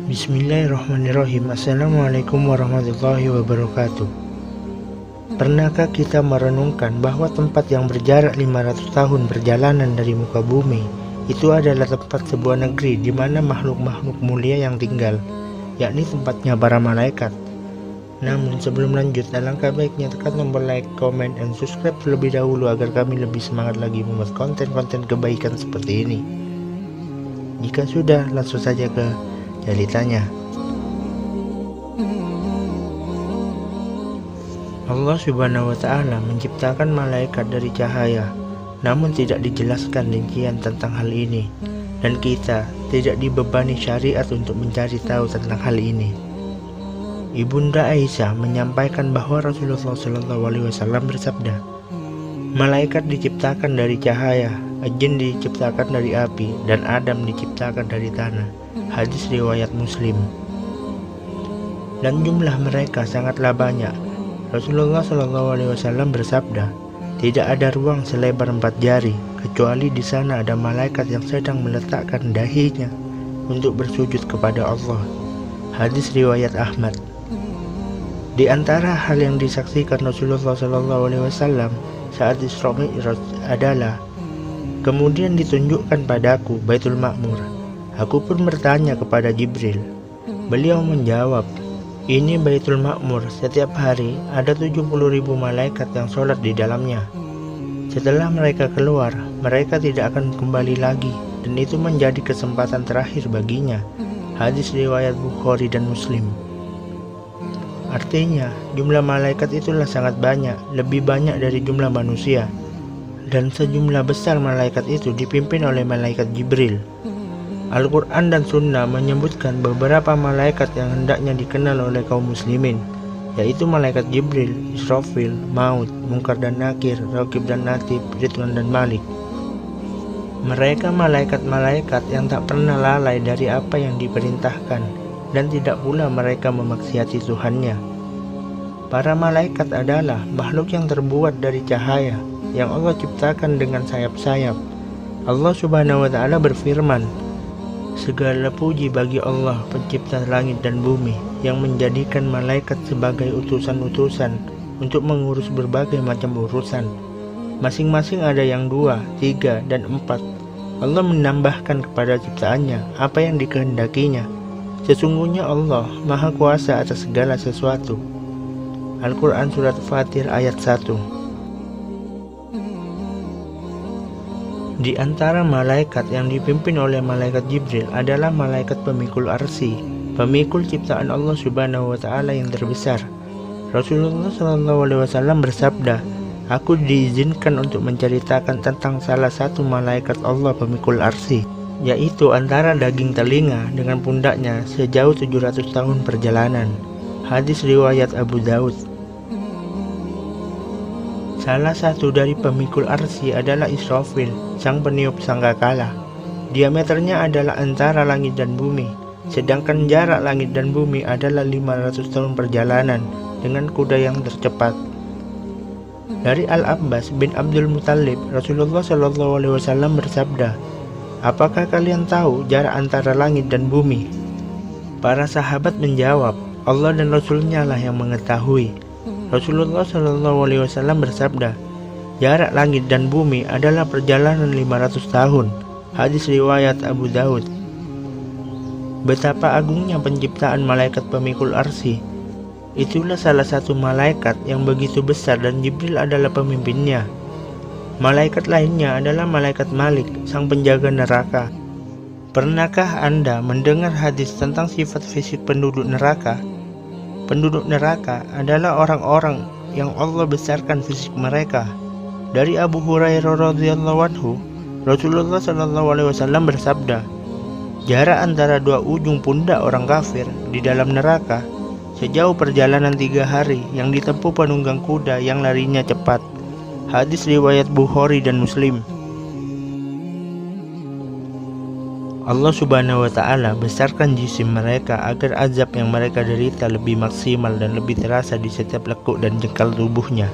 Bismillahirrahmanirrahim. Assalamualaikum warahmatullahi wabarakatuh. Pernahkah kita merenungkan bahwa tempat yang berjarak 500 tahun perjalanan dari muka bumi itu adalah tempat sebuah negeri di mana makhluk-makhluk mulia yang tinggal, yakni tempatnya para malaikat. Namun sebelum lanjut, alangkah baiknya tekan tombol like, comment, dan subscribe terlebih dahulu agar kami lebih semangat lagi membuat konten-konten kebaikan seperti ini. Jika sudah, langsung saja ke ceritanya. Allah Subhanahu wa Ta'ala menciptakan malaikat dari cahaya, namun tidak dijelaskan rincian tentang hal ini, dan kita tidak dibebani syariat untuk mencari tahu tentang hal ini. Ibunda Aisyah menyampaikan bahwa Rasulullah SAW bersabda, malaikat diciptakan dari cahaya, jin diciptakan dari api, dan Adam diciptakan dari tanah. Hadis riwayat Muslim. Dan jumlah mereka sangatlah banyak. Rasulullah SAW bersabda, tidak ada ruang selebar 4 jari, kecuali di sana ada malaikat yang sedang meletakkan dahinya untuk bersujud kepada Allah. Hadis riwayat Ahmad. Di antara hal yang disaksikan Rasulullah SAW saat Isra Mi'raj adalah, kemudian ditunjukkan padaku Baitul Ma'mur. Aku pun bertanya kepada Jibril. Beliau menjawab, ini Baitul Ma'mur, setiap hari ada 70.000 malaikat yang sholat di dalamnya. Setelah mereka keluar, mereka tidak akan kembali lagi, dan itu menjadi kesempatan terakhir baginya. Hadis riwayat Bukhari dan Muslim. Artinya, jumlah malaikat itulah sangat banyak, lebih banyak dari jumlah manusia. Dan sejumlah besar malaikat itu dipimpin oleh malaikat Jibril. Al-Quran dan Sunnah menyebutkan beberapa malaikat yang hendaknya dikenal oleh kaum muslimin, yaitu malaikat Jibril, Israfil, Maut, Munkar dan Nakir, Raqib dan Atid, Ridwan dan Malik. Mereka malaikat-malaikat yang tak pernah lalai dari apa yang diperintahkan, dan tidak pula mereka memaksiati Tuhannya. Para malaikat adalah makhluk yang terbuat dari cahaya yang Allah ciptakan dengan sayap-sayap. Allah Subhanahu wa Ta'ala berfirman, segala puji bagi Allah, pencipta langit dan bumi, yang menjadikan malaikat sebagai utusan-utusan untuk mengurus berbagai macam urusan. Masing-masing ada yang 2, 3, dan 4. Allah menambahkan kepada ciptaannya apa yang dikehendakinya. Sesungguhnya Allah Maha Kuasa atas segala sesuatu. Al-Quran Surat Fatir ayat 1. Di antara malaikat yang dipimpin oleh malaikat Jibril adalah malaikat pemikul arsy, pemikul ciptaan Allah Subhanahu wa Ta'ala yang terbesar. Rasulullah SAW bersabda, aku diizinkan untuk menceritakan tentang salah satu malaikat Allah pemikul arsy, yaitu antara daging telinga dengan pundaknya sejauh 700 tahun perjalanan. Hadis riwayat Abu Daud. Salah satu dari pemikul arsy adalah Israfil, sang peniup sangkakala. Diameternya adalah antara langit dan bumi, sedangkan jarak langit dan bumi adalah 500 tahun perjalanan dengan kuda yang tercepat. Dari Al-Abbas bin Abdul Muttalib, Rasulullah SAW bersabda, apakah kalian tahu jarak antara langit dan bumi? Para sahabat menjawab, Allah dan Rasulnya lah yang mengetahui. Rasulullah SAW bersabda, jarak langit dan bumi adalah perjalanan 500 tahun. Hadis riwayat Abu Daud. Betapa agungnya penciptaan malaikat pemikul arsy. Itulah salah satu malaikat yang begitu besar dan Jibril adalah pemimpinnya. Malaikat lainnya adalah malaikat Malik, sang penjaga neraka. Pernahkah Anda mendengar hadis tentang sifat fisik penduduk neraka? Penduduk neraka adalah orang-orang yang Allah besarkan fisik mereka. Dari Abu Hurairah radhiyallahu anhu, Rasulullah SAW bersabda, jarak antara 2 ujung pundak orang kafir di dalam neraka sejauh perjalanan 3 hari yang ditempuh penunggang kuda yang larinya cepat. Hadis riwayat Bukhari dan Muslim. Allah Subhanahu wa Ta'ala besarkan jisim mereka agar azab yang mereka derita lebih maksimal dan lebih terasa di setiap lekuk dan jengkal tubuhnya.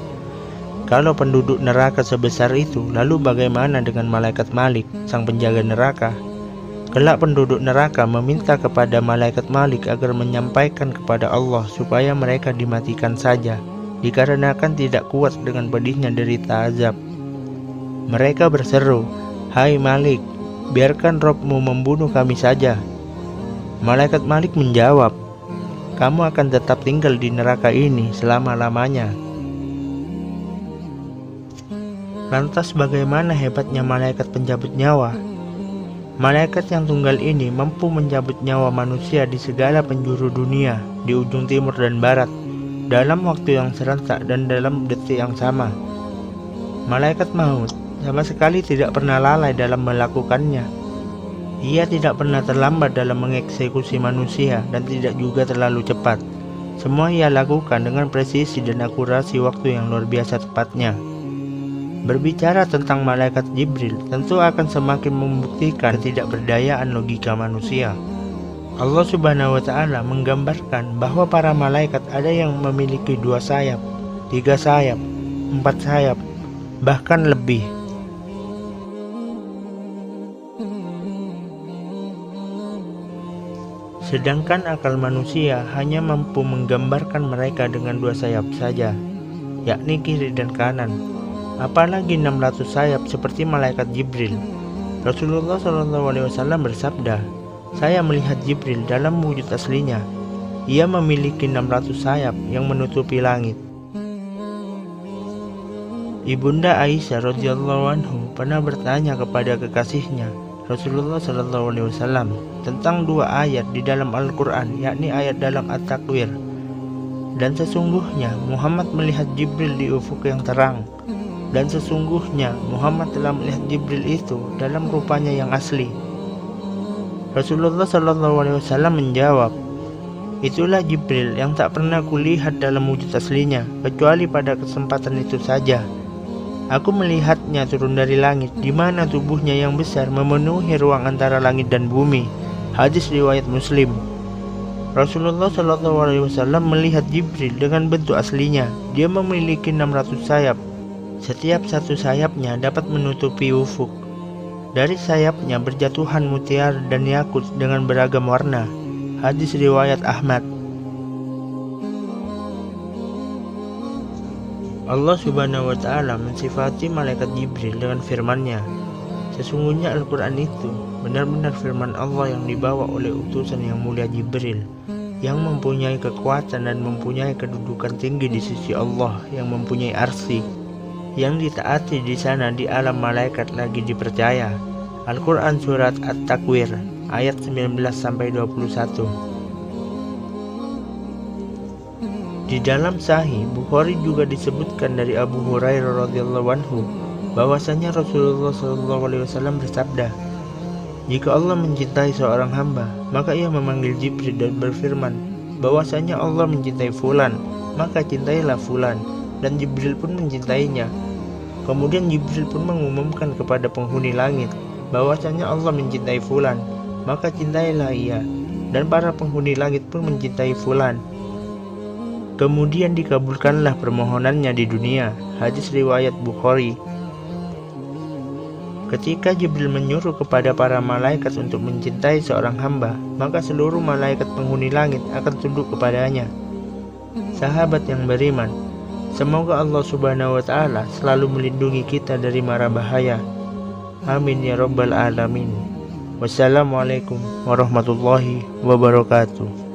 Kalau penduduk neraka sebesar itu, lalu bagaimana dengan malaikat Malik, sang penjaga neraka? Kelak penduduk neraka meminta kepada malaikat Malik agar menyampaikan kepada Allah supaya mereka dimatikan saja, dikarenakan tidak kuat dengan pedihnya derita azab. Mereka berseru, "Hai Malik, biarkan Robmu membunuh kami saja." Malaikat Malik menjawab, "Kamu akan tetap tinggal di neraka ini selama-lamanya." Lantas bagaimana hebatnya malaikat pencabut nyawa? Malaikat yang tunggal ini mampu mencabut nyawa manusia di segala penjuru dunia, di ujung timur dan barat, dalam waktu yang serentak dan dalam detik yang sama. Malaikat maut sama sekali tidak pernah lalai dalam melakukannya. Ia tidak pernah terlambat dalam mengeksekusi manusia dan tidak juga terlalu cepat. Semua ia lakukan dengan presisi dan akurasi waktu yang luar biasa tepatnya. Berbicara tentang malaikat Jibril tentu akan semakin membuktikan ketidakberdayaan logika manusia. Allah Subhanahu wa Ta'ala menggambarkan bahwa para malaikat ada yang memiliki 2 sayap, 3 sayap, 4 sayap, bahkan lebih. Sedangkan akal manusia hanya mampu menggambarkan mereka dengan 2 sayap saja, yakni kiri dan kanan. Apalagi 600 sayap seperti malaikat Jibril. Rasulullah SAW bersabda, "Saya melihat Jibril dalam wujud aslinya. Ia memiliki 600 sayap yang menutupi langit." Ibunda Aisyah radhiyallahu anhu pernah bertanya kepada kekasihnya Rasulullah SAW tentang 2 ayat di dalam Al-Quran, yakni ayat dalam At-Takwir. Dan sesungguhnya Muhammad melihat Jibril di ufuk yang terang. Dan sesungguhnya Muhammad telah melihat Jibril itu dalam rupanya yang asli. Rasulullah SAW menjawab, "Itulah Jibril yang tak pernah kulihat dalam wujud aslinya, kecuali pada kesempatan itu saja. Aku melihatnya turun dari langit, di mana tubuhnya yang besar memenuhi ruang antara langit dan bumi." Hadis riwayat Muslim. Rasulullah SAW melihat Jibril dengan bentuk aslinya. Dia memiliki 600 sayap. Setiap satu sayapnya dapat menutupi ufuk. Dari sayapnya berjatuhan mutiara dan yakut dengan beragam warna. Hadis riwayat Ahmad. Allah Subhanahu wa Ta'ala mensifati malaikat Jibril dengan firman-Nya, "Sesungguhnya Al-Quran itu benar-benar firman Allah yang dibawa oleh utusan yang mulia Jibril, yang mempunyai kekuatan dan mempunyai kedudukan tinggi di sisi Allah, yang mempunyai arsy, yang ditaati di sana di alam malaikat lagi dipercaya." Al-Quran Surat At-Takwir ayat 19-21. Di dalam Sahih Bukhari juga disebutkan dari Abu Hurairah radhiyallahu anhu bahwasanya Rasulullah SAW bersabda, "Jika Allah mencintai seorang hamba, maka ia memanggil Jibril dan berfirman bahwasanya Allah mencintai fulan, maka cintailah fulan." Dan Jibril pun mencintainya. Kemudian Jibril pun mengumumkan kepada penghuni langit bahwasanya Allah mencintai fulan, maka cintailah ia. Dan para penghuni langit pun mencintai fulan. Kemudian dikabulkanlah permohonannya di dunia. Hadis riwayat Bukhari. Ketika Jibril menyuruh kepada para malaikat untuk mencintai seorang hamba, maka seluruh malaikat penghuni langit akan tunduk kepadanya. Sahabat yang beriman, semoga Allah Subhanahu wa Ta'ala selalu melindungi kita dari mara bahaya. Amin ya rabbal alamin. Wassalamualaikum warahmatullahi wabarakatuh.